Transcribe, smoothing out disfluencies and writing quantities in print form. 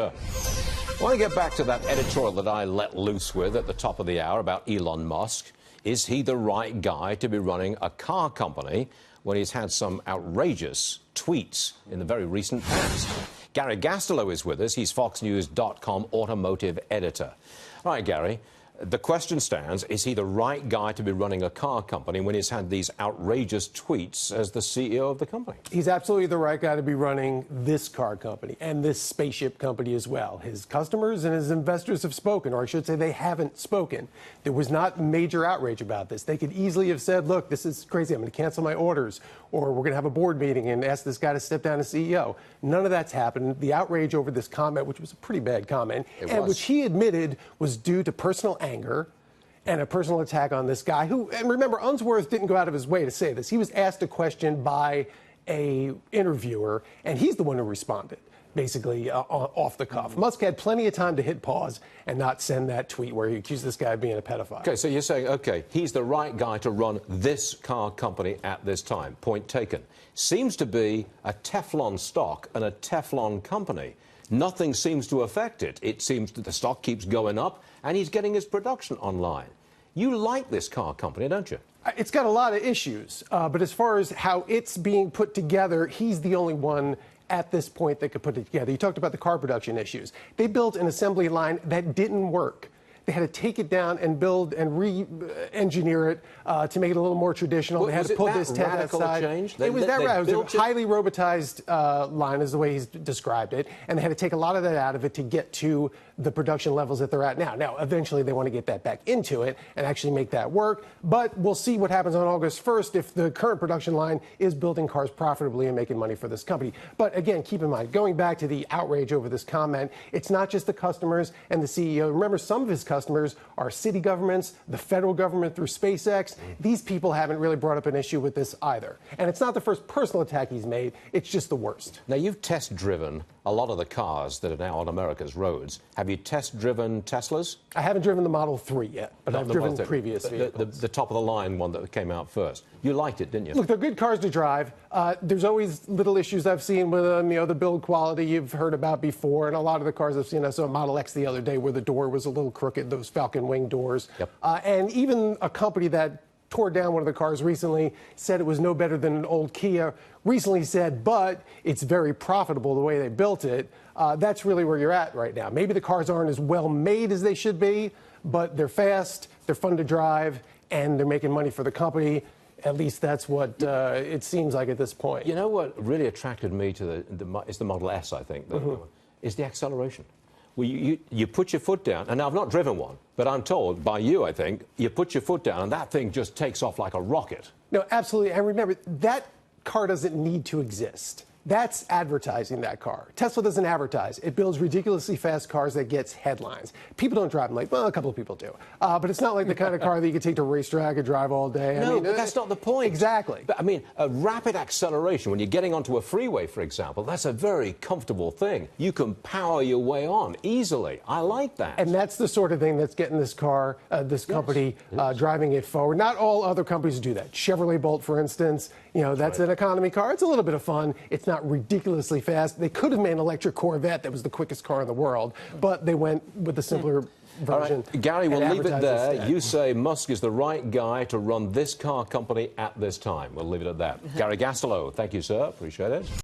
I want to get back to that editorial that I let loose with at the top of the hour about Elon Musk. Is he the right guy to be running a car company when he's had some outrageous tweets in the very recent past? Gary Gastelu is with us. He's FoxNews.com automotive editor. All right, Gary, the question stands, is he the right guy to be running a car company when he's had these outrageous tweets as the CEO of the company? He's absolutely the right guy to be running this car company and this spaceship company as well. His customers and his investors have spoken, or I should say they haven't spoken. There was not major outrage about this. They could easily have said, look, this is crazy, I'm going to cancel my orders, or we're going to have a board meeting and ask this guy to step down as CEO. None of that's happened. The outrage over this comment, which was a pretty bad comment, and which he admitted was due to personal anger and a personal attack on this guy who, and remember, Unsworth didn't go out of his way to say this. He was asked a question by a interviewer, and he's the one who responded, basically off the cuff. Musk had plenty of time to hit pause and not send that tweet where he accused this guy of being a pedophile. Okay, so you're saying, okay, he's the right guy to run this car company at this time. Point taken. Seems to be a Teflon stock and a Teflon company. Nothing seems to affect it. It seems that the stock keeps going up, and he's getting his production online. You like this car company, don't you? It's got a lot of issues, but as far as how it's being put together, he's the only one at this point that could put it together. You talked about the car production issues. They built an assembly line that didn't work. They had to take it down and build and re-engineer it to make it a little more traditional. They had to pull this tent outside. It was that radical. It was a highly robotized line, is the way he's described it, and they had to take a lot of that out of it to get to the production levels that they're at now. Now, eventually, they want to get that back into it and actually make that work. But we'll see what happens on August 1st if the current production line is building cars profitably and making money for this company. But again, keep in mind, going back to the outrage over this comment, it's not just the customers and the CEO. Remember, some of his customers are city governments, the federal government through SpaceX. These people haven't really brought up an issue with this either. And it's not the first personal attack he's made. It's just the worst. Now, you've test-driven a lot of the cars that are now on America's roads. Have you test-driven Teslas? I haven't driven the Model 3 yet, but I've driven previous vehicles. The top-of-the-line one that came out first. You liked it, didn't you? Look, they're good cars to drive. There's always little issues I've seen with them. You know, the build quality you've heard about before, and a lot of the cars I've seen. I saw a Model X the other day where the door was a little crooked, those Falcon wing doors. Yep. And even a company that tore down one of the cars recently said it was no better than an old Kia. Recently said, but it's very profitable the way they built it. That's really where you're at right now. Maybe the cars aren't as well made as they should be, but they're fast, they're fun to drive, and they're making money for the company. At least that's what it seems like at this point. You know what really attracted me to it's the Model S, I think, is the acceleration. Well, you put your foot down, and I've not driven one, but I'm told by you, I think, you put your foot down, and that thing just takes off like a rocket. No, absolutely. And remember, that car doesn't need to exist. That's advertising that car. Tesla doesn't advertise. It builds ridiculously fast cars that gets headlines. People don't drive them like, well, a couple of people do. But it's not like the kind of car that you can take to a racetrack and drive all day. No, but that's not the point. Exactly. But, I mean, a rapid acceleration, when you're getting onto a freeway, for example, that's a very comfortable thing. You can power your way on easily. I like that. And that's the sort of thing that's getting this car, this company, driving it forward. Not all other companies do that. Chevrolet Bolt, for instance, you know, that's an economy car. It's a little bit of fun. It's not ridiculously fast. They could have made an electric Corvette that was the quickest car in the world, but they went with the simpler version. Right. Gary, we'll leave it there. Instead. You say Musk is the right guy to run this car company at this time. We'll leave it at that. Gary Gastelu, thank you, sir. Appreciate it.